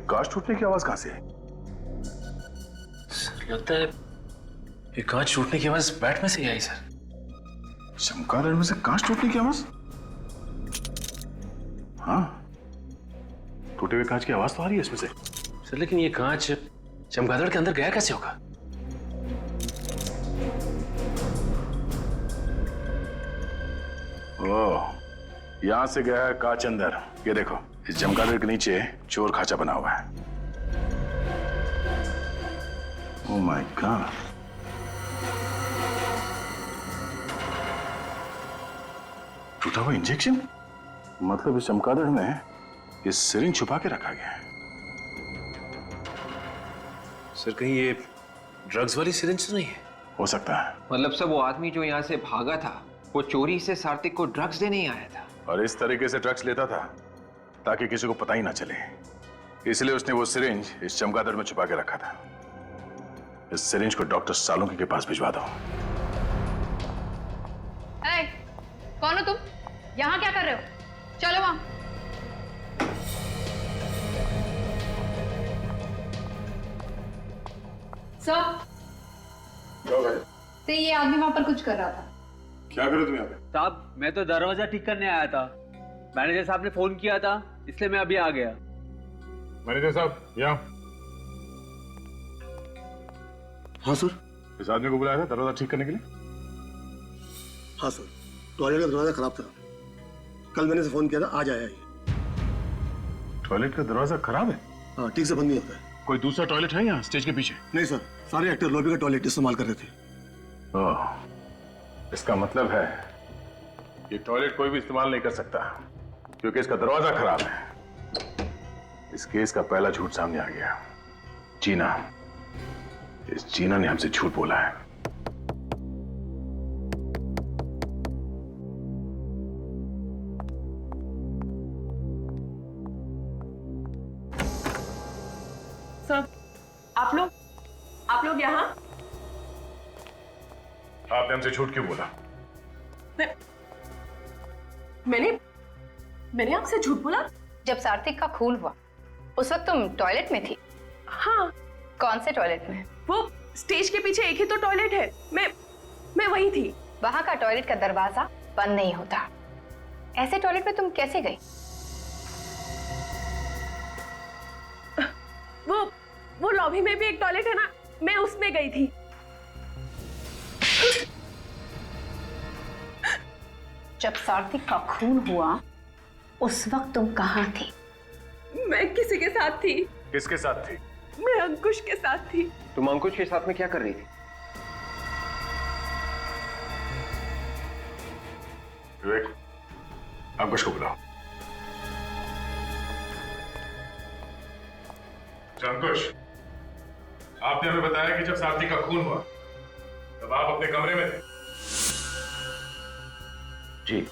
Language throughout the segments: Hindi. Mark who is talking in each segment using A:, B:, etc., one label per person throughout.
A: कांच टूटने की आवाज कहां से है?
B: सर लगता है ये कांच टूटने की आवाज बैट में से ही आई सर।
A: चमगादड़ में से कांच टूटने की आवाज? हाँ, टूटे हुए कांच की आवाज तो आ रही है इसमें से।
B: सर लेकिन ये कांच चमगादड़ के अंदर गया कैसे होगा?
A: ओह, यहां से गया है कांच अंदर। ये देखो, इस चमगादड़ के नीचे चोर खाचा बना हुआ है। ओह माय गॉड, टूटा हुआ इंजेक्शन। मतलब इस चमगादड़ में ये सिरिंज छुपा के रखा गया है।
B: सर कहीं ये ड्रग्स वाली सिरिंज तो नहीं है?
A: हो सकता है।
C: मतलब सर वो आदमी जो यहाँ से भागा था वो चोरी से सार्थिक को ड्रग्स देने ही आया था
A: और इस तरीके से ड्रग्स लेता था ताकि किसी को पता ही ना चले, इसलिए उसने वो सिरिंज इस चमगादड़ में छुपा के रखा था। इस सिरिंज को डॉक्टर सालुंकी के पास भिजवा दो।
D: कौन हो तुम? यहाँ क्या कर रहे हो? चलो वहां। सर, तो ये आदमी वहां पर कुछ कर रहा था।
A: क्या करो तुम यहाँ पे?
E: साहब मैं तो दरवाजा ठीक करने आया था, मैनेजर साहब ने फोन किया था इसलिए मैं अभी आ गया।
A: मैनेजर साहब यहाँ।
F: हाँ सर।
A: इस आदमी को बुलाया था दरवाजा ठीक करने के लिए?
F: हाँ सर, टॉयलेट का दरवाजा खराब था, कल मैंने से फोन किया था, आज आया ये।
A: टॉयलेट का दरवाजा खराब है?
F: हाँ, ठीक से बंद नहीं होता है।
A: कोई दूसरा टॉयलेट है यहाँ स्टेज के पीछे?
F: नहीं सर, सारे एक्टर लॉबी का टॉयलेट इस्तेमाल कर रहे थे।
A: ओह, इसका मतलब है ये टॉयलेट कोई भी इस्तेमाल नहीं कर सकता क्योंकि इसका दरवाजा खराब है। इस केस का पहला झूठ सामने आ गया। जीना, इस जीना ने हमसे झूठ बोला है।
G: सर आप लोग यहाँ?
A: आपने हमसे झूठ क्यों बोला?
G: मैंने आपसे झूठ बोला?
D: जब सार्थिक का खून हुआ उस वक्त तुम टॉयलेट में थी।
G: हाँ।
D: कौन से टॉयलेट में?
G: वो स्टेज के पीछे एक ही तो टॉयलेट है, मैं वहीं थी।
D: वहां का टॉयलेट का दरवाजा बंद नहीं होता। ऐसे टॉयलेट में तुम कैसे गई?
G: वो लॉबी में भी एक टॉयलेट है ना, मैं उसमें गई थी।
D: जब सार्थिक का खून हुआ उस वक्त तुम कहाँ थी?
G: मैं किसी के साथ थी।
A: किसके साथ थी?
G: मैं अंकुश के साथ थी।
C: तुम अंकुश के साथ में क्या कर रही थी?
A: विवेक, अंकुश को बुलाओ। अंकुश, आपने हमें बताया कि जब सारथी का खून हुआ तब आप अपने कमरे में थे।
B: जी।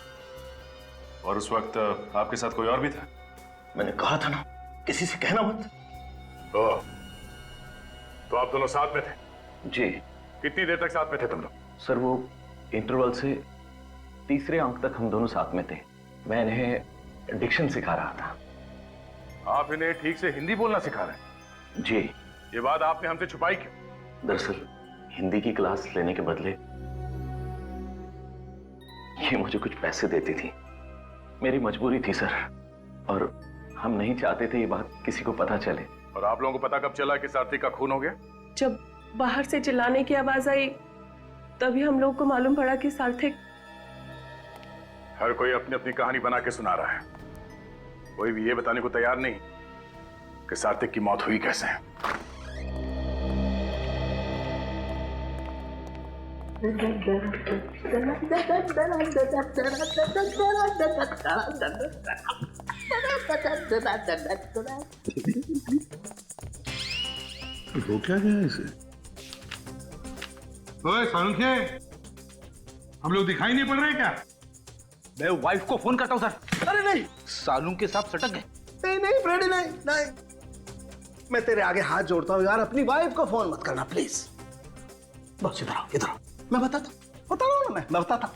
A: और उस वक्त आपके साथ कोई और भी था?
B: मैंने कहा था ना किसी से कहना मत।
A: ओह, तो आप दोनों साथ में थे?
B: जी।
A: कितनी देर तक साथ में थे तुम लोग?
B: सर वो इंटरवल से तीसरे अंक तक हम दोनों साथ में थे। मैं इन्हें डिक्शन सिखा रहा था।
A: आप इन्हें ठीक से हिंदी बोलना सिखा रहे हैं?
B: जी।
A: ये बात आपने हमसे छुपाई क्यों?
B: दरअसल हिंदी की क्लास लेने के बदले ये मुझे कुछ पैसे देती थी। मेरी मजबूरी थी सर, और हम नहीं चाहते थे ये बात किसी को पता चले।
A: और आप लोगों को पता कब चला कि सारथी का खून हो गया?
G: जब बाहर से चिल्लाने की आवाज आई तभी हम लोगों को मालूम पड़ा कि सार्थिक।
A: हर कोई अपनी अपनी कहानी बना के सुना रहा है, कोई भी ये बताने को तैयार नहीं कि सार्थिक की मौत हुई कैसे।
F: हो क्या गया इसे?
H: ओए सालुंखे, हम लोग दिखाई नहीं पड़ रहे क्या?
E: मैं वाइफ को फोन करता हूँ सर।
H: अरे नहीं,
E: सालुंखे के साथ सटक गए।
F: नहीं नहीं फ्रेडी, नहीं नहीं, मैं तेरे आगे हाथ जोड़ता हूँ यार, अपनी वाइफ को फोन मत करना प्लीज। बस इधर आओ, इधर आओ, मैं बता रहा हूँ ना, मैं बताता हूँ।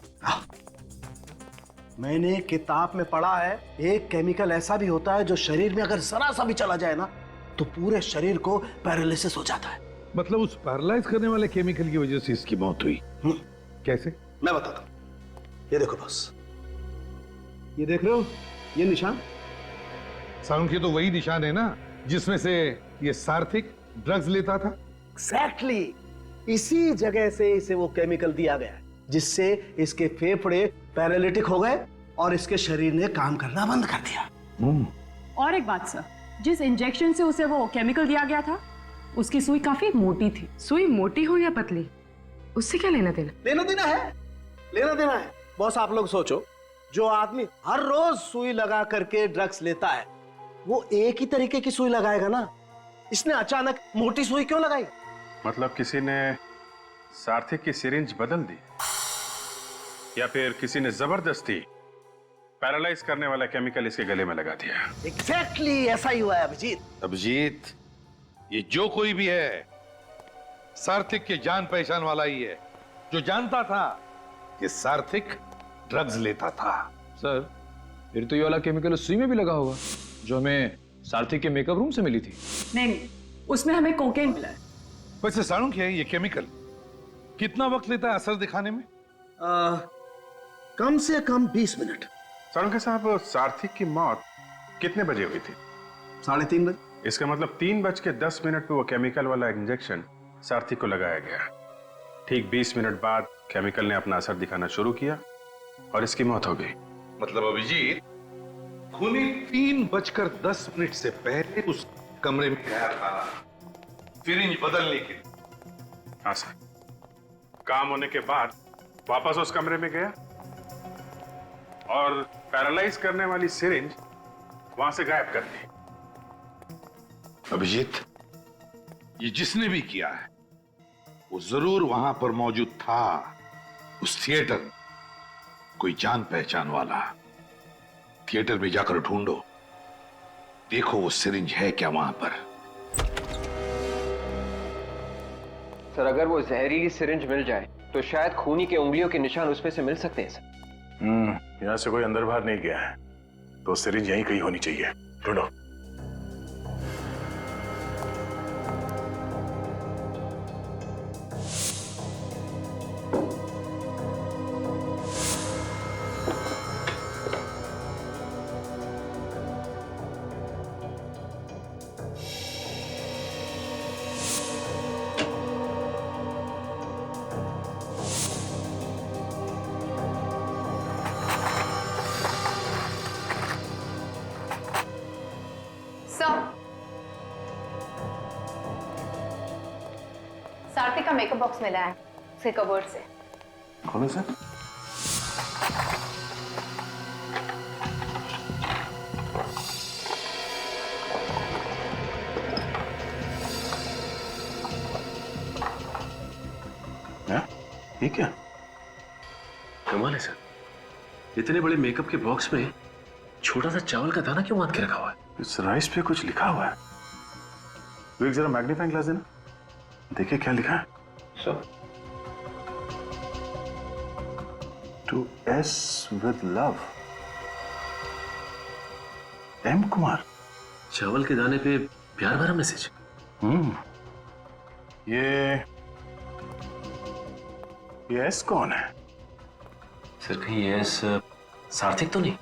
F: मैंने किताब में पढ़ा है एक केमिकल ऐसा भी होता है जो शरीर में अगर जरा सा भी चला जाए ना तो पूरे शरीर को पैरालिसिस हो जाता है।
H: मतलब उस पैरालाइज करने वाले केमिकल की वजह से इसकी मौत हुई। कैसे?
F: मैं बताता हूं। ये देखो बॉस, ये देख रहे हो ये निशान?
H: साउंड के तो वही निशान है ना जिसमें से ये सार्थिक ड्रग्स लेता था।
F: एग्जैक्टली इसी जगह से इसे वो केमिकल दिया गया है जिससे इसके फेफड़े पैरालिटिक हो गए और इसके शरीर ने काम करना बंद कर दिया।
I: और एक बात सर, जिस इंजेक्शन से उसे वो केमिकल दिया गया था उसकी सुई काफी मोटी थी।
G: सुई मोटी हो या पतली, उससे क्या लेना देना?
F: लेना देना है, लेना देना है। बॉस आप लोग सोचो, जो आदमी हर रोज सुई लगा करके ड्रग्स लेता है वो एक ही तरीके की सुई लगाएगा ना। इसने अचानक मोटी सुई क्यों लगाई?
A: मतलब किसी ने सार्थिक की सिरिंज बदल दी या फिर किसी ने जबरदस्ती पैरालाइज करने वाला केमिकल इसके गले में लगा दिया।
F: एग्जैक्टली ऐसा ही हुआ है अभिजीत।
H: अभिजीत, ये जो कोई भी है सार्थिक के जान पहचान वाला ही है, जो जानता था कि सार्थिक ड्रग्स लेता था।
J: सर फिर तो ये वाला केमिकल उस सुई में भी लगा होगा जो हमें सार्थिक के मेकअप रूम से मिली थी।
I: नहीं, उसमें हमें कोकेन मिला है।
H: वैसे सारुण क्या है ये केमिकल? कितना वक्त लेता है असर दिखाने में?
F: कम से कम 20 मिनट।
A: सारुण साहब, सार्थिक की मौत कितने बजे हुई थी?
F: 3:30 बजे।
A: इसका मतलब 3:10 पे वो केमिकल वाला इंजेक्शन सार्थिक को लगाया गया। ठीक 20 मिनट बाद केमिकल ने अपना असर दिखाना शुरू किया और इसकी मौत हो गई।
H: मतलब अभिजीत खूनी 3:10 से पहले उस कमरे में गया था सिरिंज बदलने के लिए।
A: हाँ सर, काम होने के बाद वापस उस कमरे में गया और पैरालाइज करने वाली सिरिंज वहां से गायब कर दी।
H: अभिजीत, ये जिसने भी किया है वो जरूर वहां पर मौजूद था, उस थिएटर में। कोई जान पहचान वाला। थिएटर में जाकर ढूंढो, देखो वो सिरिंज है क्या वहां पर।
C: सर अगर वो जहरीली सिरिंज मिल जाए तो शायद खूनी के उंगलियों के निशान उसमें से मिल सकते हैं सर।
A: यहां से कोई अंदर बाहर नहीं गया है तो सिरिंज यहीं कहीं होनी चाहिए। ढूंढो।
D: सार्थिक का मेकअप बॉक्स मिला है उसके कबर्ड से।
A: खोलो सर। ये क्या?
B: कमाल है सर, इतने बड़े मेकअप के बॉक्स में छोटा सा चावल का दाना क्यों बांध के रखा हुआ है?
A: इस राइस पे कुछ लिखा हुआ है। विवेक जरा मैग्नीफाइंग ग्लास देना, देखिए क्या लिखा है।
B: Sir
A: to S with love, M Kumar.
B: चावल के दाने पे प्यार भरा मैसेज।
A: ये एस कौन है?
B: सर कहीं ये एस सार्थिक तो नहीं?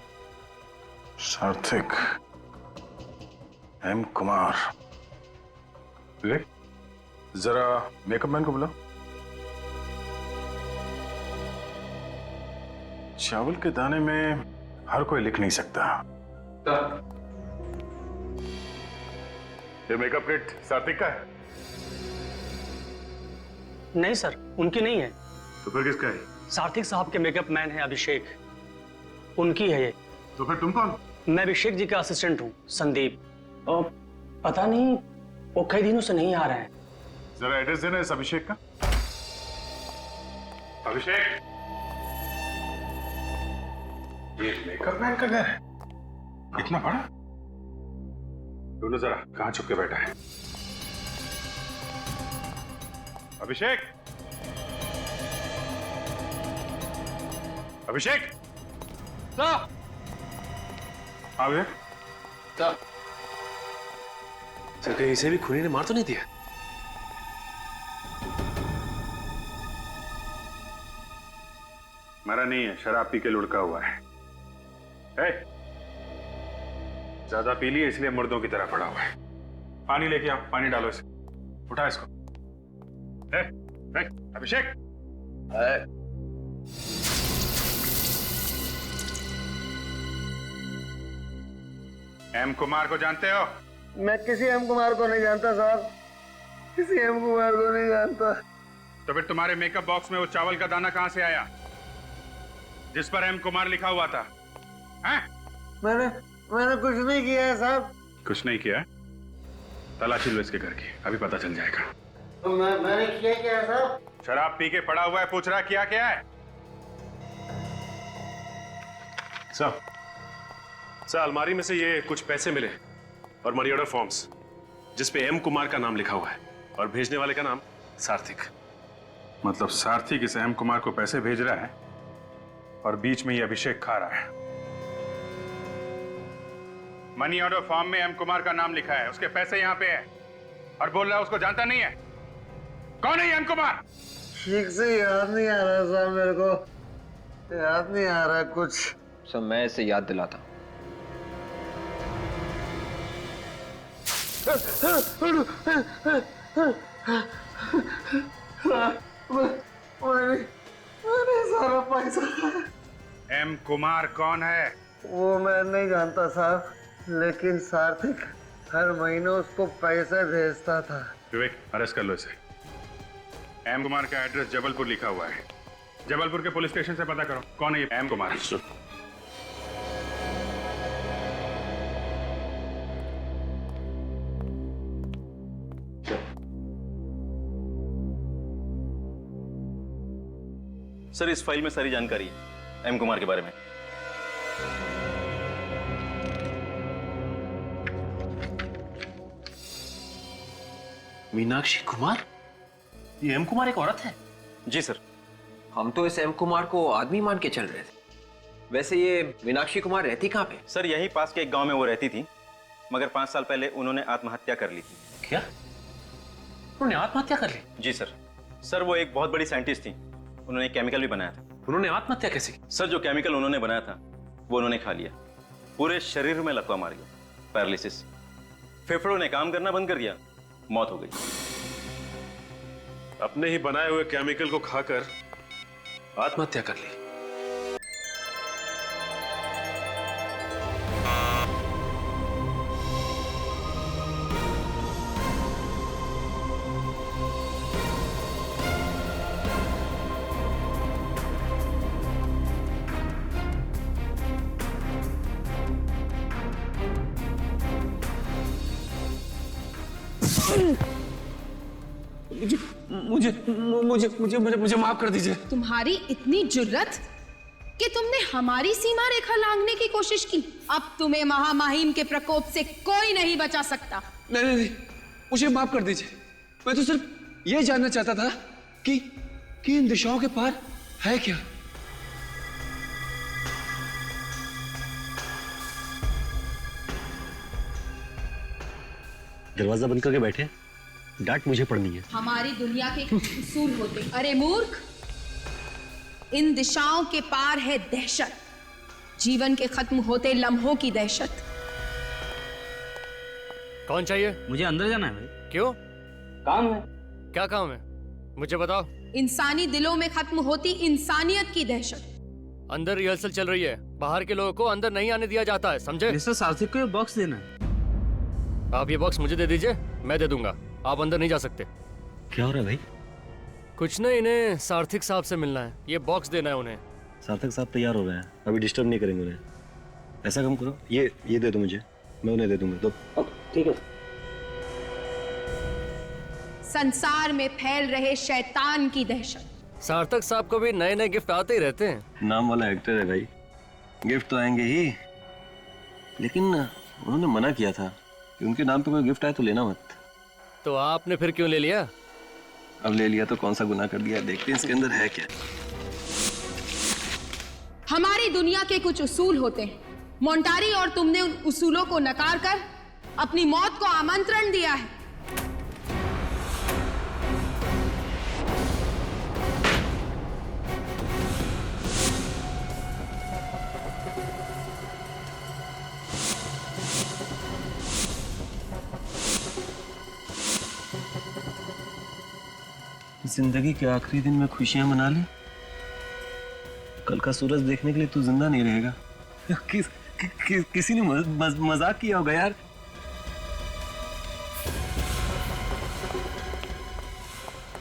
A: सार्थिक, एम कुमार। विवेक जरा मेकअप मैन को बुलाओ। चावल के दाने में हर कोई लिख नहीं सकता। ये मेकअप किट सार्थिक का है?
K: नहीं सर, उनकी नहीं है।
A: तो फिर किसका है?
K: सार्थिक साहब के मेकअप मैन है अभिषेक, उनकी है ये।
A: तो फिर तुम कौन?
K: मैं अभिषेक जी का असिस्टेंट हूँ, संदीप। और पता नहीं वो कई दिनों से नहीं आ रहे हैं।
A: जरा एड्रेस देना इस अभिषेक का। अभिषेक, ये मेकअप मैन का घर है? इतना बड़ा? ढूंढो जरा कहां छुप के बैठा है। अभिषेक, अभिषेक। हाँ विवेक।
L: सर कहीं इसे भी खूनी ने मार तो नहीं दिया?
A: मरा नहीं है, शराब पी के लुढ़का हुआ है। ज्यादा पी लिए इसलिए मुर्दों की तरह पड़ा हुआ है। पानी लेके आओ, पानी डालो इसे, उठा इसको। अभिषेक, एम कुमार को जानते हो?
F: मैं किसी एम कुमार को नहीं जानता साहब, किसी एम कुमार को नहीं जानता।
A: तो फिर तुम्हारे मेकअप बॉक्स में वो चावल का दाना कहां से आया जिस पर एम कुमार लिखा हुआ था? हैं?
F: मैंने कुछ नहीं किया है साहब।
A: कुछ नहीं किया? तलाशी लो इसके घर की, अभी पता चल जाएगा।
F: तो मैंने किया क्या है साहब?
A: शराब पी के पड़ा हुआ है, पूछ रहा किया क्या है?
L: सर अलमारी में से ये कुछ पैसे मिले और मनी ऑर्डर फॉर्म्स जिसपे एम कुमार का नाम लिखा हुआ है और भेजने वाले का नाम सार्थिक।
A: मतलब सारथी किस एम कुमार को पैसे भेज रहा है और बीच में ये अभिषेक खा रहा है। मनी ऑर्डर फॉर्म में एम कुमार का नाम लिखा है, उसके पैसे यहाँ पे है और बोल रहा है उसको जानता नहीं है। कौन है एम कुमार?
F: ठीक से याद नहीं आ रहा साहब, मेरे को याद नहीं आ रहा कुछ।
C: सर मैं इसे याद दिलाता हूँ।
F: मैंने सारा पैसा।
A: एम कुमार कौन है?
F: वो मैं नहीं जानता साहब, लेकिन सार्थिक हर महीने उसको पैसे भेजता था।
A: विवेक, अरेस्ट कर लो इसे। एम कुमार का एड्रेस जबलपुर लिखा हुआ है, जबलपुर के पुलिस स्टेशन से पता करो कौन है ये एम कुमार।
B: सर इस फाइल में सारी जानकारी है एम कुमार के बारे में।
L: मीनाक्षी कुमार? ये एम कुमार एक औरत है?
B: जी सर।
C: हम तो इस एम कुमार को आदमी मान के चल रहे थे। वैसे ये मीनाक्षी कुमार रहती कहाँ पे?
B: सर यहीं पास के एक गांव में वो रहती थी, मगर 5 साल पहले उन्होंने आत्महत्या कर ली थी।
L: क्या? उन्होंने आत्महत्या कर ली?
B: जी सर। सर वो एक बहुत बड़ी साइंटिस्ट थी, उन्होंने केमिकल भी बनाया था।
L: उन्होंने आत्महत्या कैसे की?
B: सर जो केमिकल उन्होंने बनाया था वो उन्होंने खा लिया, पूरे शरीर में लकवा मार गया, पैरालिसिस, फेफड़ों ने काम करना बंद कर दिया, मौत हो गई।
L: अपने ही बनाए हुए केमिकल को खाकर आत्महत्या कर ली। मुझे माफ कर दीजिए।
M: तुम्हारी इतनी जुर्रत कि तुमने हमारी सीमा रेखा लांघने की कोशिश की। अब तुम्हें महामहिम के प्रकोप से कोई नहीं बचा सकता।
J: नहीं, मुझे माफ कर दीजिए। मैं तो सिर्फ ये जानना चाहता था कि इन दिशाओं के पार है क्या।
N: दरवाजा बंद करके बैठे, डांट मुझे पड़नी है।
M: हमारी दुनिया के उसूल होते। अरे मूर्ख, इन दिशाओं के पार है दहशत, जीवन के खत्म होते लम्हों की दहशत।
O: कौन चाहिए?
K: मुझे अंदर जाना है भाई।
O: क्यों?
K: काम है।
O: क्या काम है? मुझे बताओ।
M: इंसानी दिलों में खत्म होती इंसानियत की दहशत।
O: अंदर रिहर्सल चल रही है, बाहर के लोगों को अंदर नहीं आने दिया जाता है, समझे?
K: मिस्टर सार्थिक को ये बॉक्स देना है।
O: आप ये बॉक्स मुझे दे दीजिए, मैं दे दूंगा। आप अंदर नहीं जा सकते।
N: क्या हो रहा है भाई?
O: कुछ नहीं, इन्हें सार्थिक साहब से मिलना है, ये बॉक्स देना है उन्हें।
N: सार्थक साहब तैयार हो रहे हैं, अभी डिस्टर्ब नहीं करेंगे उन्हें। ऐसा काम करो, ये दे दो मुझे, मैं उन्हें दे दूंगा। तो
K: ठीक है।
M: संसार में फैल रहे शैतान की दहशत।
O: सार्थक साहब को भी नए नए गिफ्ट आते ही रहते हैं।
N: नाम वाला एक्टर है भाई, गिफ्ट तो आएंगे ही, लेकिन उन्होंने मना किया था कि उनके नाम पे कोई गिफ्ट आए तो लेना मत।
O: तो आपने फिर क्यों ले लिया?
N: अब ले लिया तो कौन सा गुनाह कर दिया, देखते हैं इसके अंदर है क्या।
M: हमारी दुनिया के कुछ उसूल होते हैं, मोंटारी, और तुमने उन उसूलों को नकार कर अपनी मौत को आमंत्रण दिया है।
N: जिंदगी के आखिरी दिन में खुशियां मना ले। कल का सूरज देखने के लिए तू जिंदा नहीं रहेगा। किसी ने मजाक किया होगा यार।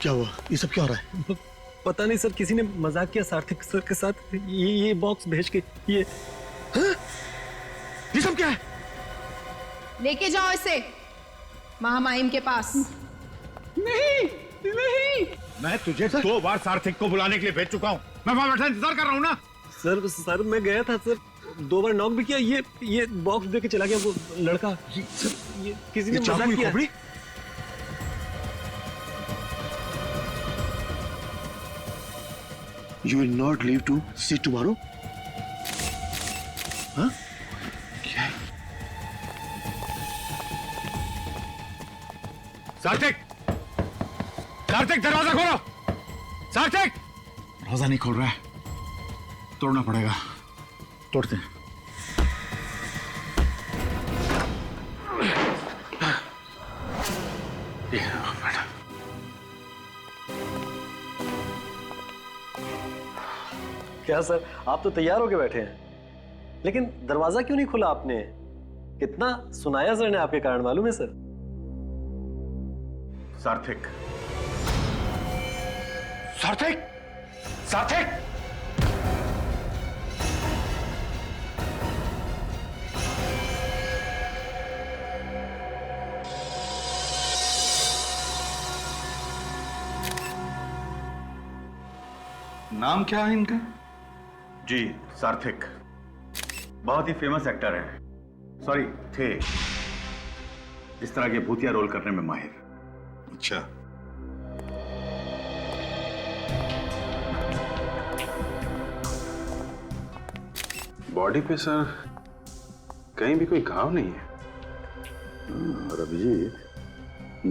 F: क्या हुआ? ये सब क्या हो रहा है?
N: पता नहीं सर, किसी ने मजाक किया सार्थक सर के साथ। ये बॉक्स भेज के ये
F: सब क्या है?
M: लेके जाओ इसे महामाहिम के पास।
J: नहीं नहीं,
A: मैं तुझे 2 बार सार्थक को बुलाने के लिए भेज चुका हूँ। मैं वहां बैठा इंतजार कर रहा हूँ ना।
N: सर मैं गया था सर, 2 बार नॉक भी किया। ये बॉक्स दे के चला गया वो लड़का। सर ये किसी ने मजाक किया।
F: You will not leave to see tomorrow? हाँ?
A: क्या? सार्थक! सार्थक दरवाजा खोलो! सार्थक!
F: दरवाजा नहीं खोल रहा है, तोड़ना पड़ेगा। तोड़ते हैं।
N: क्या सर, आप तो तैयार होके बैठे हैं, लेकिन दरवाजा क्यों नहीं खोला आपने? कितना सुनाया सर ने आपके कारण, मालूम है सर?
A: सार्थक! सार्थक! सार्थक!
P: नाम क्या है इनका?
A: जी सार्थक, बहुत ही फेमस एक्टर हैं। सॉरी थे। इस तरह के भूतिया रोल करने में माहिर।
H: अच्छा,
P: बॉडी पे सर कहीं भी कोई घाव नहीं है।
A: और अभिजीत,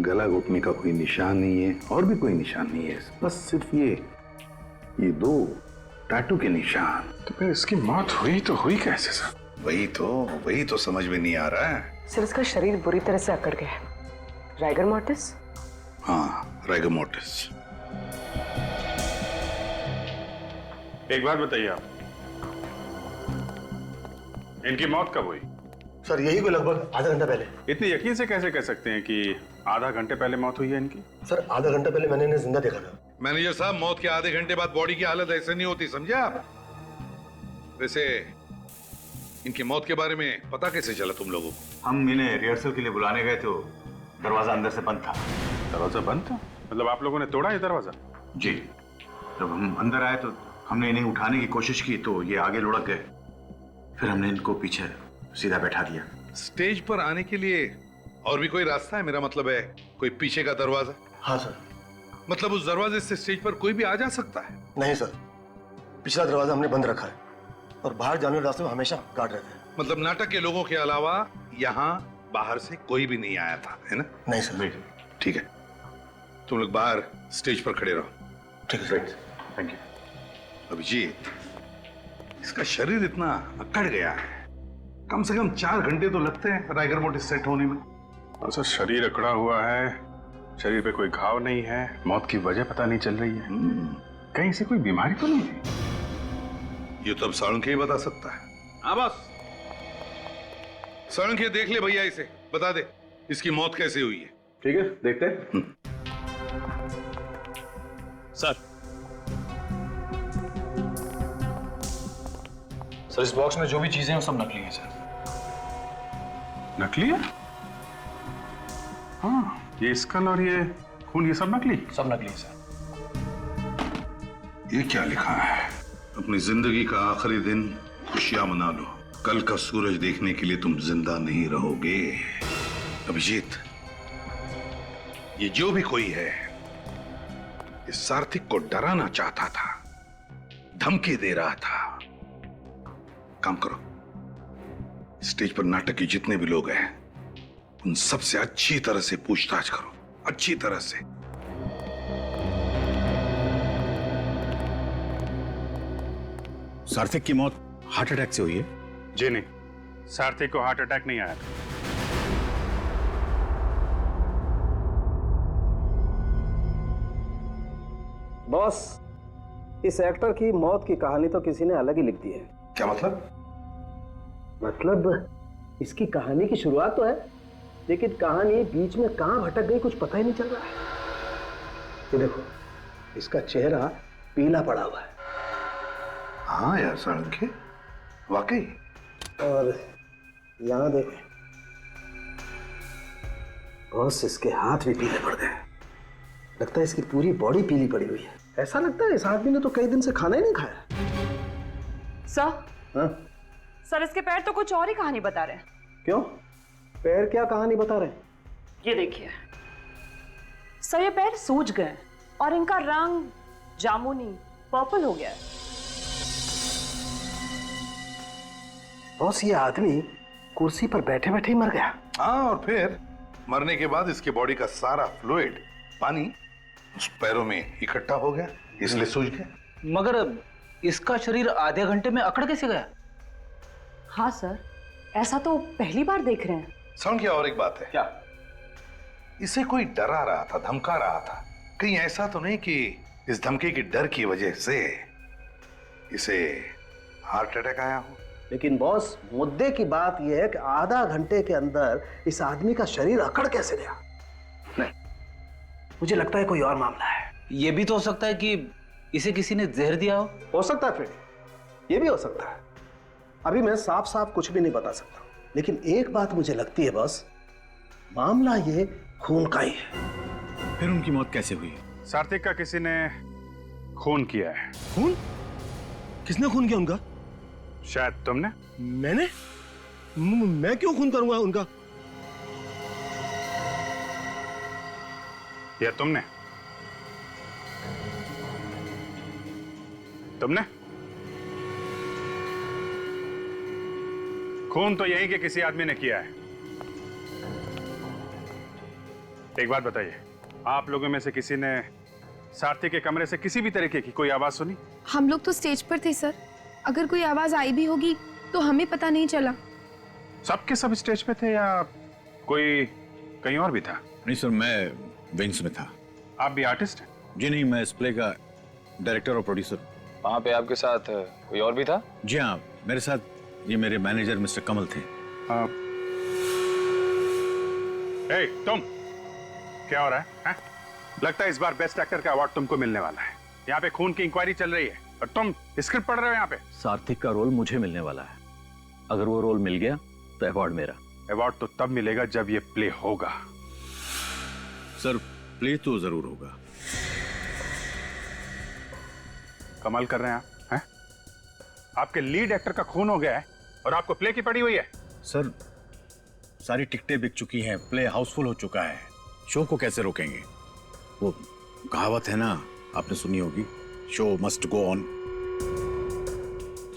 A: गला घुटने का कोई निशान नहीं है और भी कोई निशान नहीं है, बस सिर्फ ये 2 टैटू के निशान।
P: तो फिर इसकी मौत हुई तो हुई कैसे सर?
H: वही तो समझ में नहीं आ रहा है।
G: सर इसका शरीर बुरी तरह से अकड़ गया है। Rigor mortis?
H: हाँ, राइगर मोर्टिस।
L: एक बात बताइए आप, इनकी मौत कब हुई?
F: सर यही को लगभग आधा घंटा पहले।
L: इतने यकीन से कैसे कह सकते हैं कि आधा घंटे पहले मौत हुई है इनकी?
F: सर आधा घंटा पहले मैंने इन्हें जिंदा देखा था।
H: मैनेजर साहब, मौत के आधे घंटे बाद बॉडी की हालत ऐसे नहीं होती, समझे आप? वैसे इनकी मौत के बारे में पता कैसे चला तुम लोगों को?
A: हम इन्हें रिहर्सल के लिए बुलाने गए तो दरवाजा अंदर से बंद था।
L: दरवाजा बंद था? मतलब आप लोगों ने तोड़ा ये दरवाजा?
A: जी, जब हम अंदर आए तो हमने इन्हें उठाने की कोशिश की तो ये आगे लुढ़क गए, फिर हमने इनको पीछे सीधा बैठा दिया।
H: स्टेज पर आने के लिए और भी कोई रास्ता है? मेरा मतलब है कोई पीछे का दरवाजा?
F: हाँ सर।
H: मतलब उस दरवाजे से स्टेज पर कोई भी आ जा सकता है?
F: नहीं सर, पिछला दरवाजा हमने बंद रखा है और बाहर जाने वाले रास्ते में हमेशा गार्ड रहते हैं।
H: मतलब नाटक के लोगों के अलावा यहाँ बाहर से कोई भी नहीं आया था, है ना?
F: नहीं सर।
H: ठीक है, तुम लोग बाहर स्टेज पर खड़े रहो।
F: ठीक है सर।
A: Thank you.
H: अभिजीत, इसका शरीर इतना अकड़ गया है, कम से कम 4 घंटे तो लगते हैं राइगर मोर्टिस सेट होने में।
L: और सर शरीर अकड़ा हुआ है, शरीर पे कोई घाव नहीं है, मौत की वजह पता नहीं चल रही है। कहीं से कोई बीमारी तो नहीं है?
H: ये तो अब साळुंखे ही बता सकता है। हाँ बस, साळुंखे देख ले भैया, इसे बता दे इसकी मौत कैसे हुई है।
A: ठीक है, देखते हैं।
J: सर इस बॉक्स में जो भी चीजें हैं वो सब नकली हैं सर।
L: नकली है? हाँ, ये स्कल और ये खून, ये सब नकली?
J: सब नकली है सर।
H: ये क्या लिखा है? अपनी जिंदगी का आखिरी दिन खुशियां मना लो, कल का सूरज देखने के लिए तुम जिंदा नहीं रहोगे। अभिजीत, ये जो भी कोई है, इस सार्थक को डराना चाहता था, धमकी दे रहा था। काम करो, स्टेज पर नाटक के जितने भी लोग हैं उन सबसे अच्छी तरह से पूछताछ करो, अच्छी तरह से।
L: सार्थक की मौत हार्ट अटैक से हुई है? जी नहीं, सार्थक को हार्ट अटैक नहीं आया था।
F: बॉस, इस एक्टर की मौत की कहानी तो किसी ने अलग ही लिख दी है।
H: क्या मतलब?
F: मतलब इसकी कहानी की शुरुआत तो है, लेकिन कहानी बीच में कहां भटक गई कुछ पता ही नहीं चल रहा है। ये देखो, इसका चेहरा पीला पड़ा हुआ है।
H: हाँ यार साळुंखे, वाकई।
F: और यहां देखो बॉस, इसके हाथ भी पीले पड़ गए। लगता है इसकी पूरी बॉडी पीली पड़ी हुई है। ऐसा लगता है इस आदमी ने तो कई दिन से खाना ही नहीं खाया।
G: सर,
F: हाँ?
G: सर इसके पैर तो कुछ और ही कहानी बता रहे हैं।
F: क्यों? पैर क्या कहानी बता रहे हैं?
G: ये देखिए सर, ये पैर सूज गए और इनका रंग जामुनी पर्पल हो गया है।
F: बॉस, ये आदमी कुर्सी पर बैठे बैठे ही मर गया।
H: हाँ, और फिर मरने के बाद इसके बॉडी का सारा फ्लूइड, पानी उस पैरों में इकट्ठा हो गया, इसलिए सूज गया।
K: मगर इसका शरीर आधे घंटे में अकड़ कैसे गया?
G: हाँ सर, ऐसा तो पहली बार देख रहे हैं।
H: समझ गया। और एक बात है।
K: क्या?
H: इसे कोई डरा रहा था, धमका रहा था। कहीं ऐसा तो नहीं कि इस धमकी के डर की वजह से इसे हार्ट अटैक आया हो?
F: लेकिन बॉस, मुद्दे की बात यह है कि आधा घंटे के अंदर इस आदमी का शरीर अकड़ कैसे गया? नहीं, मुझे लगता है कोई और मामला है।
K: यह भी तो हो सकता है कि इसे किसी ने जहर दिया हो
F: सकता है फ्रेडी, ये भी हो सकता है। अभी मैं साफ साफ कुछ भी नहीं बता सकता, लेकिन एक बात मुझे लगती है बॉस, मामला ये खून का ही है।
L: फिर उनकी मौत कैसे हुई? सार्थक का किसी ने खून किया है।
N: खून? किसने खून किया उनका?
L: शायद तुमने।
N: मैंने? मैं क्यों खून करूंगा उनका?
L: या तुमने? तुमने? खून तो यही के किसी आदमी ने किया है। एक बात बताइए, आप लोगों में से किसी ने सार्थक के कमरे से किसी भी तरीके की कोई आवाज सुनी?
M: हम लोग तो स्टेज पर थे सर, अगर कोई आवाज आई भी होगी तो हमें पता नहीं चला।
L: सबके सब स्टेज पे थे या कोई कहीं और भी था?
Q: नहीं सर, मैं विंग्स में था।
L: आप भी आर्टिस्ट हैं?
Q: जी नहीं, मैं इस प्ले का डायरेक्टर और प्रोड्यूसर।
O: वहाँ पे आपके साथ कोई और भी था?
Q: जी हाँ, मेरे साथ ये मेरे मैनेजर मिस्टर कमल थे।
L: ए, तुम क्या हो रहा है? लगता है इस बार बेस्ट एक्टर का अवार्ड तुमको मिलने वाला है। यहाँ पे खून की इंक्वायरी चल रही है और तुम स्क्रिप्ट पढ़ रहे हो यहाँ पे।
B: सार्थक का रोल मुझे मिलने वाला है। अगर वो रोल मिल गया तो अवार्ड मेरा।
L: अवार्ड तो तब मिलेगा जब ये प्ले होगा।
Q: सर, प्ले तो जरूर होगा।
L: कमाल कर रहे हैं आप, हैं? आपके लीड एक्टर का खून हो गया है और आपको प्ले की पड़ी हुई है।
Q: सर, सारी टिकटें बिक चुकी हैं, प्ले हाउसफुल हो चुका है, शो को कैसे रोकेंगे? वो कहावत है ना, आपने सुनी होगी, show must go on.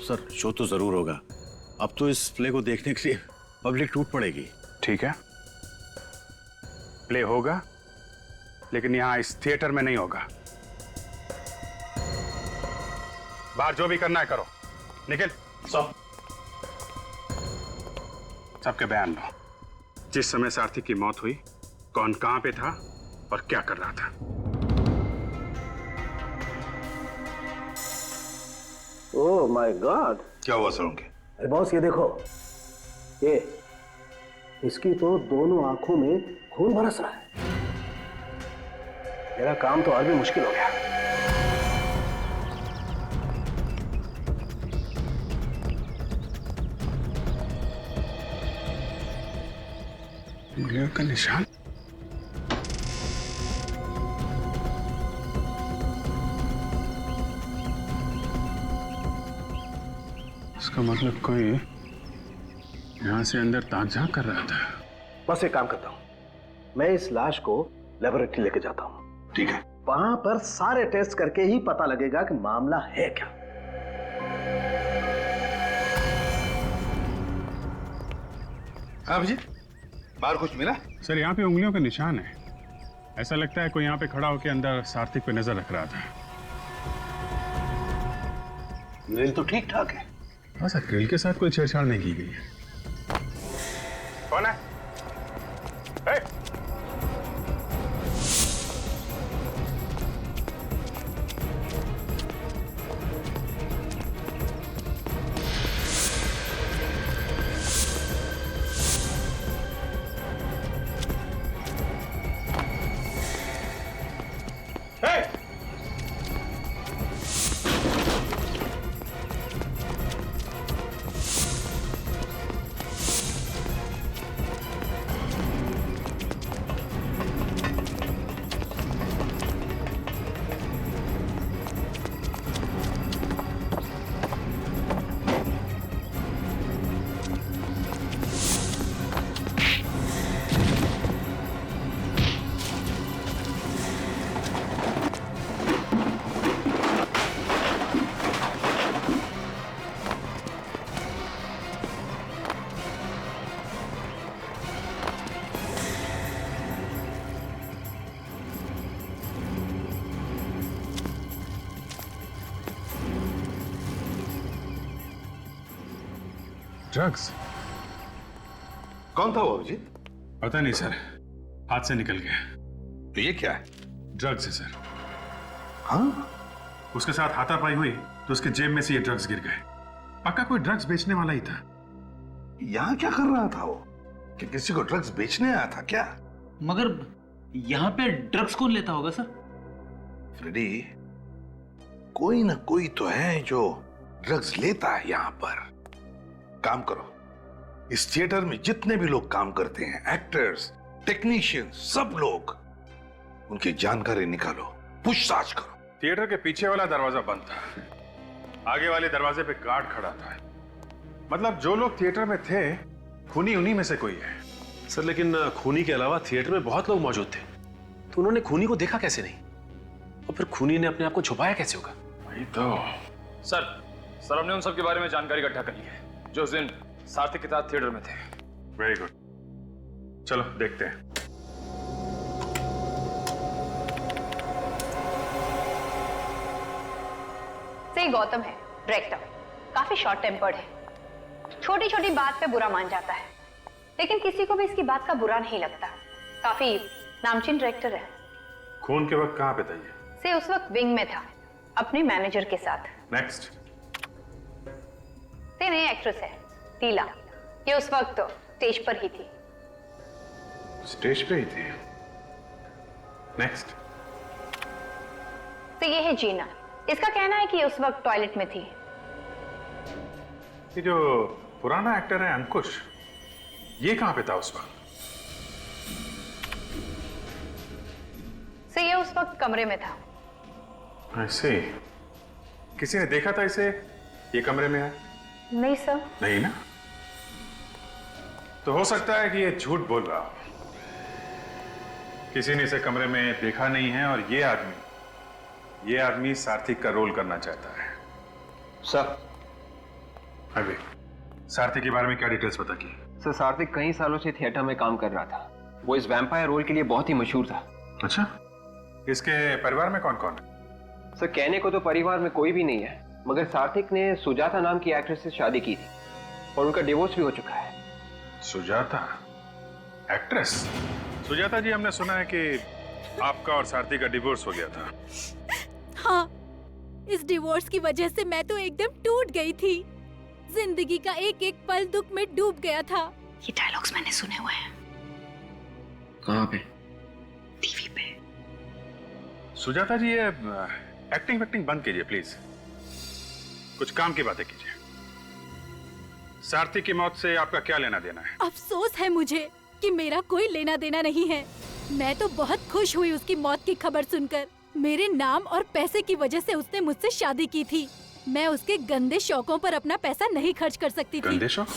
Q: Sir, show तो जरूर होगा। अब तो इस प्ले को देखने के लिए पब्लिक टूट पड़ेगी।
L: ठीक है, प्ले होगा, लेकिन यहां इस थिएटर में नहीं होगा। बाहर जो भी करना है करो। निखिल, सबके बयान लो। जिस समय सार्थक की मौत हुई, कौन कहां पे था और क्या कर रहा था?
F: Oh my God!
H: क्या हुआ सरोंगे?
F: अरे बॉस, ये देखो, ये इसकी तो दोनों आंखों में खून बरस रहा है। मेरा काम तो और भी मुश्किल हो गया।
L: उंगलियों का निशान? इसका मतलब कोई यहां से अंदर ताक झांक कर रहा था।
F: बस एक काम करता हूं, मैं इस लाश को लेबोरेटरी लेके जाता हूं।
H: ठीक है।
F: वहां पर सारे टेस्ट करके ही पता लगेगा कि मामला है क्या।
H: हाँ भैया, बाहर कुछ मिला?
L: सर यहाँ पे उंगलियों के निशान है। ऐसा लगता है कोई यहाँ पे खड़ा होकर अंदर सार्थिक पे नजर रख रहा था।
F: ग्रिल तो ठीक ठाक है।
L: हाँ सर, ग्रिल के साथ कोई छेड़छाड़ नहीं की गई है। कौन है? hey! ड्रग्स?
H: कौन था वो अभिजीत?
L: पता नहीं सर, हाथ से निकल गया।
H: तो ये क्या है?
L: ड्रग्स है सर।
H: हाँ?
L: उसके साथ हाथापाई हुई तो उसके जेब में से ये ड्रग्स गिर गए। पक्का कोई ड्रग्स बेचने वाला ही था।
H: यहाँ क्या कर रहा था वो? कि किसी को ड्रग्स बेचने आया था क्या?
K: मगर यहाँ पे ड्रग्स कौन लेता होगा सर?
H: फ्रेडी, कोई ना कोई तो है जो ड्रग्स लेता है यहाँ पर। काम करो, इस थिएटर में जितने भी लोग काम करते हैं, एक्टर्स, टेक्नीशियन, सब लोग, उनकी जानकारी निकालो, पूछताछ करो।
L: थिएटर के पीछे वाला दरवाजा बंद था, आगे वाले दरवाजे पे गार्ड खड़ा था। मतलब जो लोग थिएटर में थे, खूनी उन्हीं में से कोई है।
N: सर लेकिन खूनी के अलावा थिएटर में बहुत लोग मौजूद थे, तो उन्होंने खूनी को देखा कैसे नहीं? और फिर खूनी ने अपने आप को छुपाया कैसे होगा?
L: वही तो।
O: सर हमने उन सब के बारे में जानकारी इकट्ठा कर ली है जो उस दिन सार्थिक के साथ थिएटर में थे।
L: वेरी गुड, चलो देखते हैं।
D: से गौतम है डायरेक्टर, काफी शॉर्ट टेम्पर्ड है, छोटी छोटी बात पे बुरा मान जाता है, लेकिन किसी को भी इसकी बात का बुरा नहीं लगता। काफी नामचीन डायरेक्टर है।
L: खून के वक्त कहाँ पे था ये?
D: से उस वक्त विंग में था अपने मैनेजर के साथ।
L: नेक्स्ट।
D: से नई एक्ट्रेस है टीला, ये उस वक्त तो स्टेज पर ही थी।
L: स्टेज पे ही थी। नेक्स्ट।
D: तो ये है जीना, इसका कहना है कि उस वक्त टॉयलेट में थी।
L: ये जो पुराना एक्टर है अंकुश, ये कहां पे था उस वक्त?
D: से ये उस वक्त कमरे में था।
L: ऐसे किसी ने देखा था इसे ये कमरे में है?
D: नहीं सर।
L: नहीं ना, तो हो सकता है कि ये झूठ बोल रहा हो। किसी ने इसे कमरे में देखा नहीं है और ये आदमी सार्थिक का रोल करना चाहता है।
C: सर।
L: अभी सार्थिक के बारे में क्या डिटेल्स पता की?
C: सर सार्थिक कई सालों से थिएटर में काम कर रहा था, वो इस वैम्पायर रोल के लिए बहुत ही मशहूर था।
L: अच्छा, इसके परिवार में कौन कौन है?
C: सर कहने को तो परिवार में कोई भी नहीं है, मगर सार्थिक ने सुजाता नाम की एक्ट्रेस से शादी की थी और उनका डिवोर्स भी हो चुका है।
L: सुजाता एक्ट्रेस? सुजाता जी, हमने सुना है कि आपका और सारथी का डिवोर्स हो गया था।
R: हाँ, इस डिवोर्स की वजह से मैं तो एकदम टूट गई थी। जिंदगी का एक एक पल दुख में डूब गया था।
D: ये डायलॉग्स मैंने सुने हुए हैं।
C: कहाँ पे?
D: टीवी पे।
L: सुजाता जी, ये एक्टिंग बंद कीजिए प्लीज, कुछ काम की बातें कीजिए। सारथी की मौत से आपका क्या लेना देना है?
R: अफसोस है मुझे कि मेरा कोई लेना देना नहीं है। मैं तो बहुत खुश हुई उसकी मौत की खबर सुनकर। मेरे नाम और पैसे की वजह से उसने मुझसे शादी की थी। मैं उसके गंदे शौकों पर अपना पैसा नहीं खर्च कर सकती थी।
L: गंदे शौक?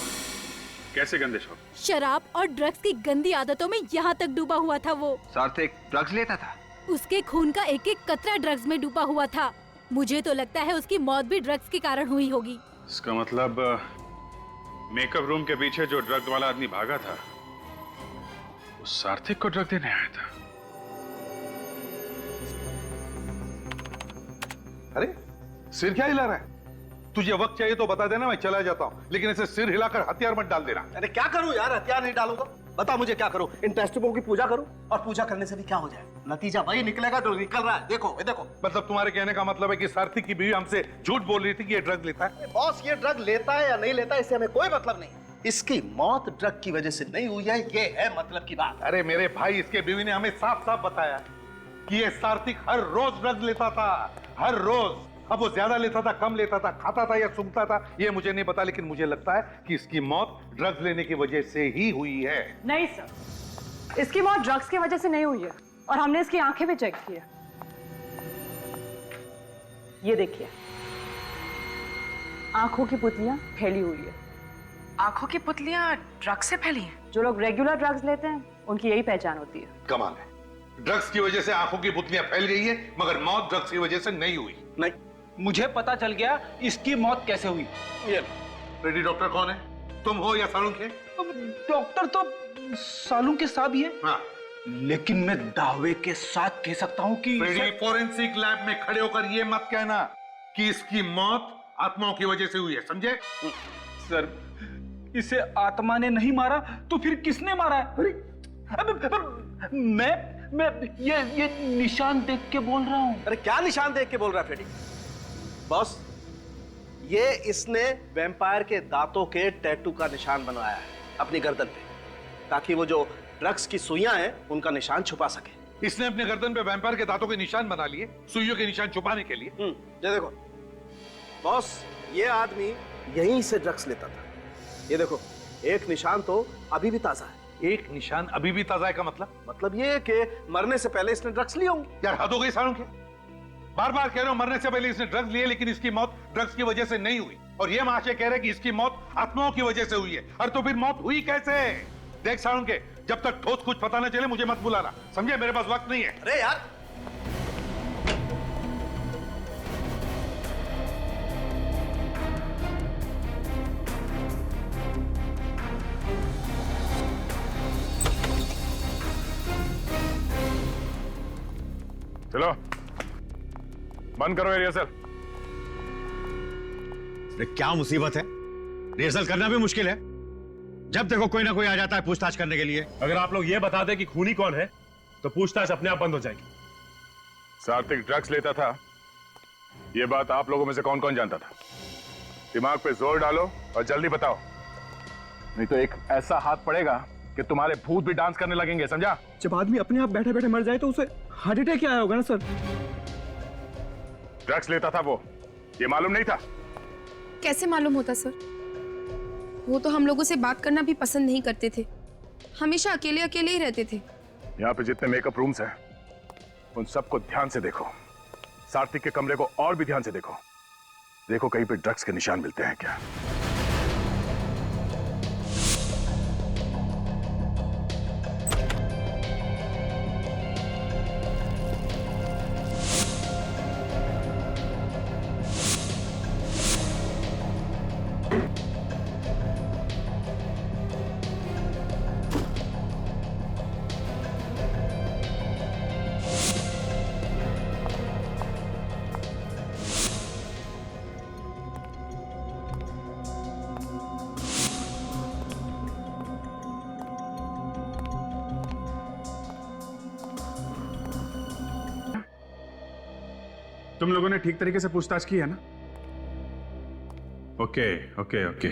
L: कैसे गंदे शौक?
R: शराब और ड्रग्स की गंदी आदतों में यहाँ तक डूबा हुआ था वो।
C: सार्थिक ड्रग्स लेता था?
R: उसके खून का एक एक कतरा ड्रग्स में डूबा हुआ था। मुझे तो लगता है उसकी मौत भी ड्रग्स के कारण हुई होगी।
L: इसका मतलब मेकअप रूम के पीछे जो ड्रग वाला आदमी भागा था, वो सार्थिक को ड्रग देने आया था।
H: अरे सिर क्या हिला रहा है? तुझे वक्त चाहिए तो बता देना, मैं चला जाता हूँ, लेकिन ऐसे सिर हिलाकर हथियार मत डाल देना।
F: अरे क्या करूं यार, हथियार नहीं डालूंगा। बता मुझे क्या करूं? इन टेस्ट ट्यूबों की पूजा करूं? और पूजा करने से भी क्या हो जाए? नतीजा वही निकलेगा जो निकल रहा है। देखो ये देखो।
H: मतलब तुम्हारे कहने का मतलब है कि सार्थिक की बीवी हमसे झूठ बोल रही थी कि ये ड्रग लेता है?
F: बॉस ये ड्रग लेता है या नहीं लेता है इससे हमें कोई मतलब नहीं। इसकी मौत ड्रग की वजह से नहीं हुई है, ये है मतलब की बात।
H: अरे मेरे भाई, इसके बीवी ने हमें साफ साफ बताया कि ये सार्थिक हर रोज ड्रग लेता था, हर रोज। अब वो ज्यादा लेता था, कम लेता था, खाता था या सूंघता था, ये मुझे नहीं पता, लेकिन मुझे लगता है कि इसकी मौत ड्रग्स लेने की वजह से ही हुई है।
G: नहीं सर, इसकी मौत ड्रग्स की वजह से नहीं हुई है, और हमने इसकी आंखें भी चेक की है। ये देखिए, आंखों की पुतलियां फैली हुई है।
I: आंखों की पुतलियां ड्रग्स से फैली हैं?
G: जो लोग रेगुलर ड्रग्स लेते हैं उनकी यही पहचान होती है।
H: कमाल है, ड्रग्स की वजह से आंखों की पुतलियां फैल गई है, मगर मौत ड्रग्स की वजह से नहीं हुई।
J: नहीं, मुझे पता चल गया इसकी मौत कैसे हुई।
H: ये रेडी डॉक्टर कौन है? तुम हो या सालुंखे?
J: डॉक्टर तो सालुंखे साहब ही है।
H: हाँ।
J: लेकिन मैं दावे के साथ कह सकता हूं कि
H: फोरेंसिक लैब में खड़े होकर ये मत कहना कि इसकी मौत आत्माओं की वजह से हुई है, समझे?
J: सर, इसे आत्मा ने नहीं मारा तो फिर किसने मारा है? मैं ये निशान देख के बोल रहा हूं।
F: अरे क्या निशान देख के बोल रहा है फ्रेडी? बॉस, ये इसने वैम्पायर के दांतों के टैटू का निशान बनवाया है अपनी गर्दन पे, ताकि वो जो ड्रग्स की सुइयां हैं उनका निशान छुपा सके।
H: इसने अपने गर्दन पे वैम्पायर के दांतों के निशान बना लिए, सुइयों के निशान छुपाने के लिए।
F: ये देखो बॉस, ये आदमी यहीं से ड्रग्स लेता था। ये देखो, एक निशान तो अभी भी ताजा है।
H: एक निशान अभी भी ताजा है का
F: मतलब ये कि मरने से पहले इसने ड्रग्स लिए होंगे।
H: यार हद हो गई सालों के, बार बार कह रहे हो मरने से पहले इसने ड्रग्स लिए, लेकिन इसकी मौत ड्रग्स की वजह से नहीं हुई। और ये महाशय कह रहे हैं कि इसकी मौत आत्माओं की वजह से हुई है। और तो फिर मौत हुई कैसे? देख सालों के, जब तक ठोस कुछ पता न चले मुझे मत बुलाना, समझे? मेरे पास वक्त नहीं है।
F: अरे यार,
A: चलो बंद करो रिहर्सल।
Q: अरे क्या मुसीबत है, रिहर्सल करना भी मुश्किल है। जब देखो कोई ना कोई आ जाता है पूछताछ करने के लिए।
L: अगर आप लोग ये बता दें कि खूनी कौन है तो पूछताछ अपने आप बंद हो जाएगी।
A: सार्थिक ड्रग्स लेता था, ये बात आप लोगों में से कौन कौन जानता था? दिमाग पे जोर डालो और जल्दी बताओ, नहीं तो एक ऐसा हाथ पड़ेगा कि तुम्हारे भूत भी डांस करने लगेंगे, समझा?
S: जब आदमी अपने आप बैठे बैठे मर जाए तो उसे हार्ट अटैक क्या आया होगा ना सर?
A: ड्रग्स लेता था वो, ये मालूम नहीं था?
M: कैसे मालूम होता सर? वो तो हम लोगों से बात करना भी पसंद नहीं करते थे, हमेशा अकेले अकेले ही रहते थे।
A: यहाँ पे जितने मेकअप रूम्स हैं उन सबको ध्यान से देखो, सार्थिक के कमरे को और भी ध्यान से देखो। देखो कहीं पे ड्रग्स के निशान मिलते हैं क्या।
L: तुम लोगों ने ठीक तरीके से पूछताछ की है ना? ओके ओके ओके,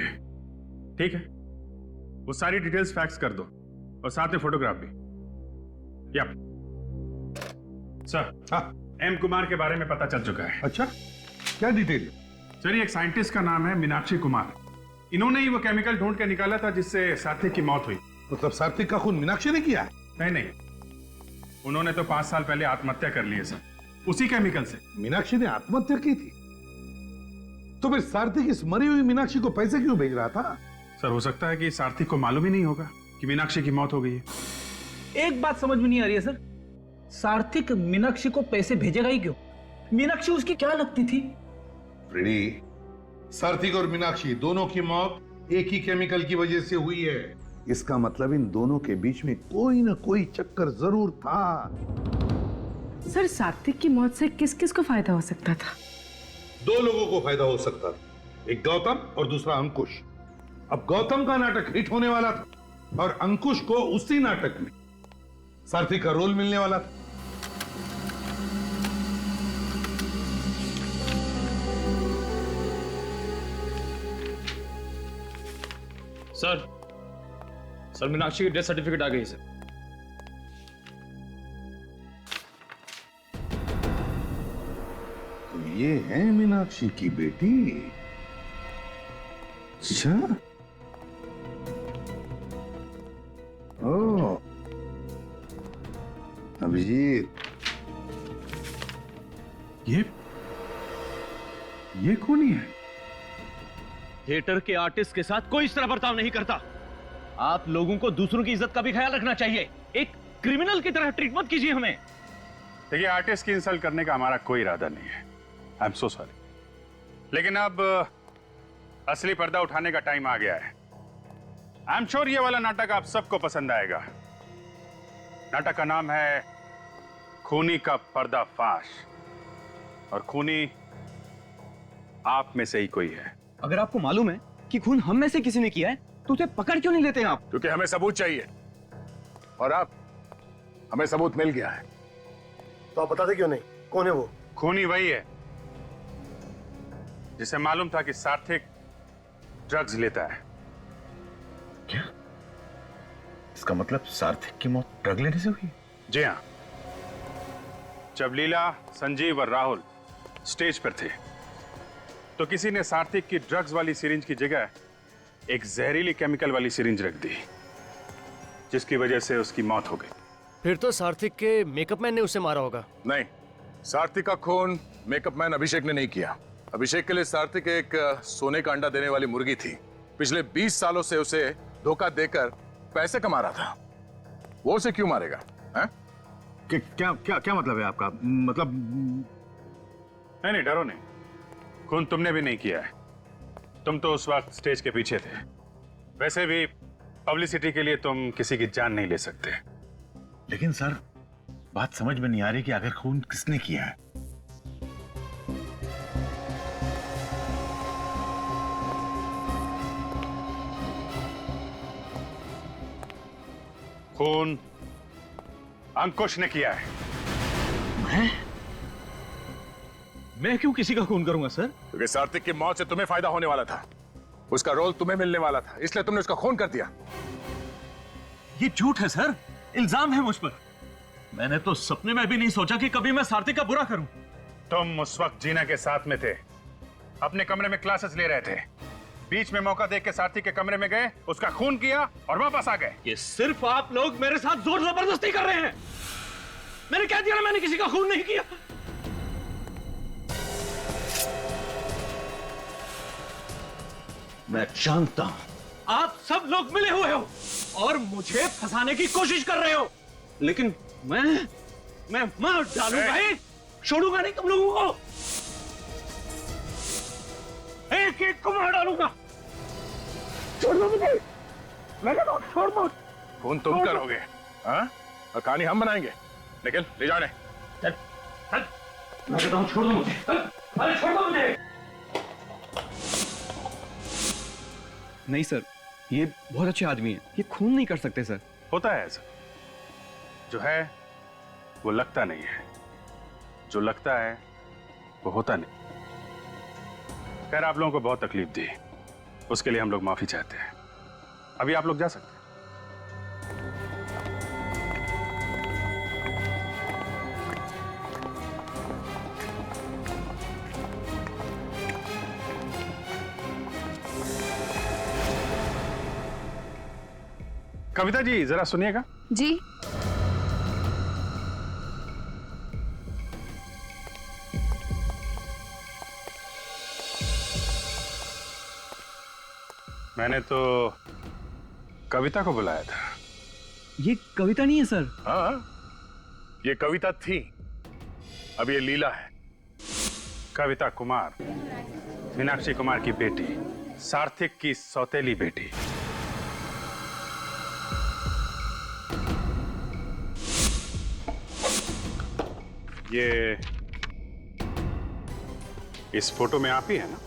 L: ठीक है। वो सारी डिटेल्स फैक्स कर दो और साथ में फोटोग्राफ भी। यप सर, एम कुमार के बारे में पता चल चुका है।
H: अच्छा, क्या डिटेल?
L: सर, ये एक साइंटिस्ट का नाम है मीनाक्षी कुमार। इन्होंने ही वो केमिकल ढूंढ के निकाला था जिससे सार्थिक की मौत हुई।
H: मतलब सार्थिक का खून मीनाक्षी ने किया?
L: नहीं नहीं, उन्होंने तो 5 साल पहले आत्महत्या कर ली है सर, उसी केमिकल से।
H: मीनाक्षी ने आत्महत्या की थी? तो फिर सार्थिक इस मरी हुई मीनाक्षी को पैसे क्यों भेज रहा था?
L: सर, हो सकता है कि सार्थिक को मालूम ही नहीं होगा कि मीनाक्षी की मौत हो गई है।
J: एक बात समझ में नहीं आ रही है सर, सार्थिक मीनाक्षी को पैसे भेजेगा ही क्यों? मीनाक्षी उसकी क्या लगती थी?
H: सार्थिक और मीनाक्षी दोनों की मौत एक ही केमिकल की वजह से हुई है, इसका मतलब इन दोनों के बीच में कोई ना कोई चक्कर जरूर था।
I: सर, सात्विक की मौत से किस किस को फायदा हो सकता था?
H: दो लोगों को फायदा हो सकता था, एक गौतम और दूसरा अंकुश। अब गौतम का नाटक हिट होने वाला था और अंकुश को उसी नाटक में सारथी का रोल मिलने वाला था।
O: सर मीनाक्षी की डेथ सर्टिफिकेट आ गई सर।
H: तो ये है मीनाक्षी की बेटी। अच्छा, ओ अभिजीत, ये कौन है?
B: थिएटर के आर्टिस्ट के साथ कोई इस तरह बर्ताव नहीं करता। आप लोगों को दूसरों की इज्जत का भी ख्याल रखना चाहिए। एक क्रिमिनल की तरह ट्रीट मत कीजिए हमें।
L: देखिए, आर्टिस्ट की इंसल्ट करने का हमारा कोई इरादा नहीं है। आई एम सो सॉरी, लेकिन अब असली पर्दा उठाने का टाइम आ गया है। आई एम श्योर ये वाला नाटक आप सबको पसंद आएगा। नाटक का नाम है खूनी का पर्दाफाश, और खूनी आप में से ही कोई है।
J: अगर आपको मालूम है कि खून हम में से किसी ने किया है तो उसे पकड़ क्यों नहीं लेते आप?
A: क्योंकि हमें सबूत चाहिए, और अब हमें सबूत मिल गया है।
F: तो आप बताते क्यों नहीं? कौन है वो?
L: खूनी वही है जिसे मालूम था कि सार्थक ड्रग्स लेता है।
Q: क्या? इसका मतलब सार्थक की मौत ड्रग लेने से हुई?
L: जी हाँ। जब लीला, संजीव और राहुल स्टेज पर थे तो किसी ने सार्थक की ड्रग्स वाली सिरिंज की जगह एक जहरीली केमिकल वाली सिरिंज रख दी, जिसकी वजह से उसकी मौत हो गई।
T: फिर तो सार्थक के मेकअप मैन ने उसे मारा होगा।
A: नहीं, सार्थक का खून मेकअप मैन अभिषेक ने नहीं किया। अभिषेक के लिए सार्थक एक सोने का अंडा देने वाली मुर्गी थी। पिछले 20 सालों से उसे धोखा देकर पैसे कमा रहा था। वो उसे क्यों मारेगा?
Q: क्या क्या क्या मतलब है आपका? मतलब
L: नहीं, डरो नहीं। खून तुमने भी नहीं किया है। तुम तो उस वक्त स्टेज के पीछे थे। वैसे भी पब्लिसिटी के लिए तुम किसी की जान नहीं ले सकते।
Q: लेकिन सर, बात समझ में नहीं आ रही कि आखिर खून किसने किया है।
L: खून अंकुश ने किया है।
B: मैं क्यों किसी का खून करूंगा सर?
A: क्योंकि सार्थक की मौत से तुम्हें फायदा होने वाला था। उसका रोल तुम्हें मिलने वाला था, इसलिए तुमने उसका खून कर दिया।
B: ये झूठ है सर, इल्जाम है मुझ पर। मैंने तो सपने में भी नहीं सोचा कि कभी मैं सार्थक का बुरा करूं।
L: तुम उस वक्त जीना के साथ में थे, अपने कमरे में क्लासेस ले रहे थे। बीच में मौका देख के सार्थक के कमरे में गए, उसका खून किया और वापस आ गए।
B: ये सिर्फ आप लोग मेरे साथ जोर जबरदस्ती कर रहे हैं। मैंने कह दिया ना, मैंने किसी का खून नहीं किया। मैं जानता हूं आप सब लोग मिले हुए हो और मुझे फंसाने की कोशिश कर रहे हो, लेकिन मैं मार डालूंगा ही, छोड़ूंगा नहीं तुम लोगों को। एक एक को मार डालूंगा। छोड़ दो मुझे, मैं कहता हूं छोड़ दो।
A: खून तुम करोगे, हाँ? और कहानी हम बनाएंगे। निकल, ले जाने।
B: मैं कहता हूं छोड़ दो मुझे। अरे छोड़ दो मुझे।
J: नहीं सर, ये बहुत अच्छे आदमी हैं। ये खून नहीं कर सकते सर।
L: होता है ऐसा, जो है वो लगता नहीं है, जो लगता है वो होता नहीं। खैर, आप लोगों को बहुत तकलीफ दी, उसके लिए हम लोग माफी चाहते हैं। अभी आप लोग जा सकते हैं। कविता जी, जरा सुनिएगा।
D: जी।
L: मैंने तो कविता को बुलाया था।
J: ये कविता नहीं है सर।
A: हाँ, ये कविता थी, अब ये लीला है।
L: कविता कुमार, मीनाक्षी कुमार की बेटी, सार्थक की सौतेली बेटी। ये इस फोटो में आप ही है ना?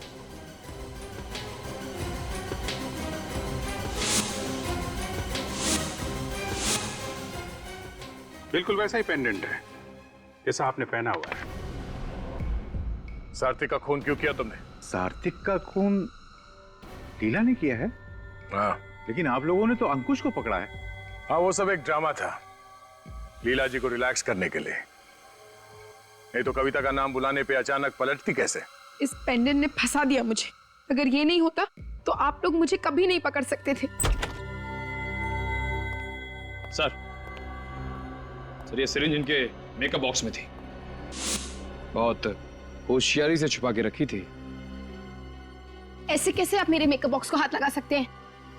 L: बिल्कुल वैसा ही पेंडेंट है जैसा आपने पहना हुआ है।
A: सार्थक का खून क्यों किया तुमने?
Q: सार्थक का खून लीला ने किया है?
A: हाँ।
Q: लेकिन आप लोगों ने तो अंकुश को पकड़ा है।
A: हाँ, वो सब एक ड्रामा था, लीला जी को रिलैक्स करने के लिए। नहीं तो कविता का नाम बुलाने पे अचानक पलटती कैसे?
M: इस पेंडेंट ने फंसा दिया मुझे। अगर ये नहीं होता तो आप लोग मुझे कभी नहीं पकड़ सकते थे।
O: सर ये सिरिंज इनके मेकअप बॉक्स में थी, बहुत होशियारी से छुपा के रखी थी।
M: ऐसे कैसे आप मेरे मेकअप बॉक्स को हाथ लगा सकते हैं?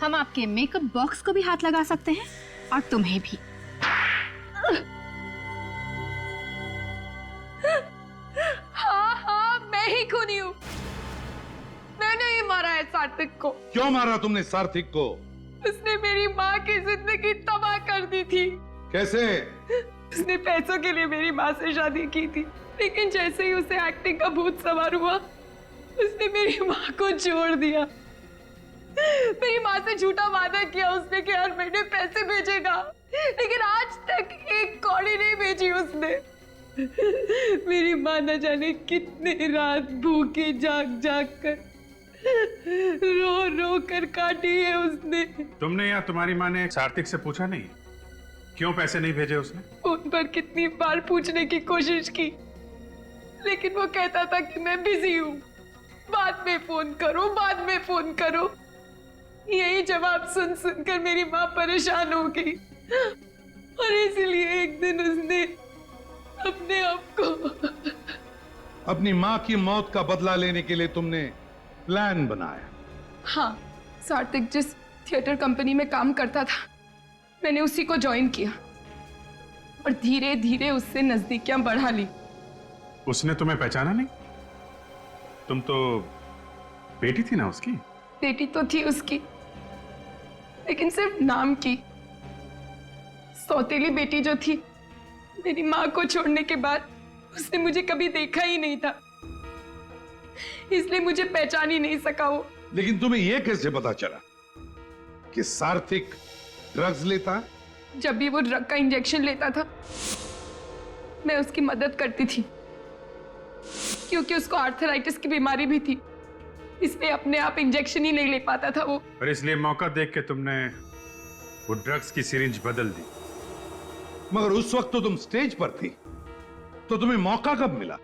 R: हम आपके मेकअप बॉक्स को भी हाथ लगा सकते हैं और तुम्हें भी।
M: हाँ, मैं ही खूनी हूँ। मैंने ही मारा है सार्थक को।
H: क्यों मारा तुमने सार्थक को?
M: उसने मेरी माँ की जिंदगी तबाह कर दी थी।
H: कैसे?
M: उसने पैसों के लिए मेरी माँ से शादी की थी, लेकिन जैसे ही उसे एक्टिंग का भूत सवार हुआ, उसने मेरी माँ को छोड़ दिया। मेरी माँ से झूठा वादा किया उसने कि हर महीने पैसे भेजेगा, लेकिन आज तक एक कौड़ी नहीं भेजी उसने। मेरी माँ न जाने कितने रात भूखी जाग जाग कर रो रो कर काटी है उसने।
L: तुमने या तुम्हारी माँ ने सार्थक से पूछा नहीं क्यों पैसे नहीं भेजे उसने?
M: उन पर कितनी बार पूछने की कोशिश की, लेकिन वो कहता था कि मैं बिजी हूँ, बाद में फोन करो, बाद में फोन करो। यही जवाब सुन सुनकर मेरी माँ परेशान हो गई और इसीलिए एक दिन उसने अपने आप को
H: अपनी माँ की मौत का बदला लेने के लिए तुमने प्लान बनाया?
M: हाँ, सार्थक जिस थिएटर कंपनी में काम करता था, मैंने उसी को ज्वाइन किया और धीरे धीरे उससे नजदीकियां बढ़ा ली।
L: उसने तुम्हें पहचाना नहीं? तुम तो बेटी थी ना उसकी?
M: बेटी तो थी उसकी, लेकिन सिर्फ नाम की। सौतेली बेटी जो थी, मेरी माँ को छोड़ने के बाद उसने मुझे कभी देखा ही नहीं था, इसलिए मुझे पहचान ही नहीं सका वो।
H: लेकिन तुम्हें यह कैसे पता चला कि सार्थक ड्रग्स लेता है?
M: जब भी वो ड्रग का इंजेक्शन लेता था, मैं उसकी मदद करती थी, क्योंकि उसको आर्थराइटिस की बीमारी भी थी, इसलिए अपने आप इंजेक्शन ही नहीं ले पाता था वो।
L: और इसलिए मौका देख के तुमने वो ड्रग्स की सिरिंज बदल दी।
H: मगर उस वक्त तो तुम स्टेज पर थी, तो तुम्हें मौका कब मिला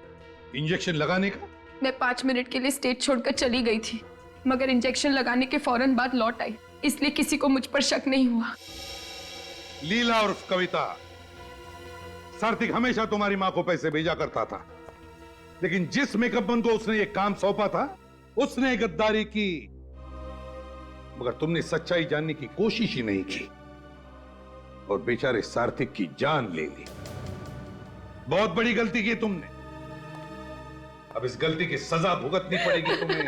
H: इंजेक्शन लगाने का?
M: मैं 5 मिनट के लिए स्टेज छोड़कर चली गई थी, मगर इंजेक्शन लगाने के फौरन बाद लौट आई, इसलिए किसी को मुझ पर शक नहीं हुआ।
H: लीला और कविता, सार्थक हमेशा तुम्हारी मां को पैसे भेजा करता था, लेकिन जिस मेकअप मैन को उसने ये काम सौंपा था, उसने गद्दारी की। मगर तुमने सच्चाई जानने की कोशिश ही नहीं की और बेचारे सार्थक की जान ले ली। बहुत बड़ी गलती की तुमने। अब इस गलती की सजा भुगतनी पड़ेगी तुम्हें।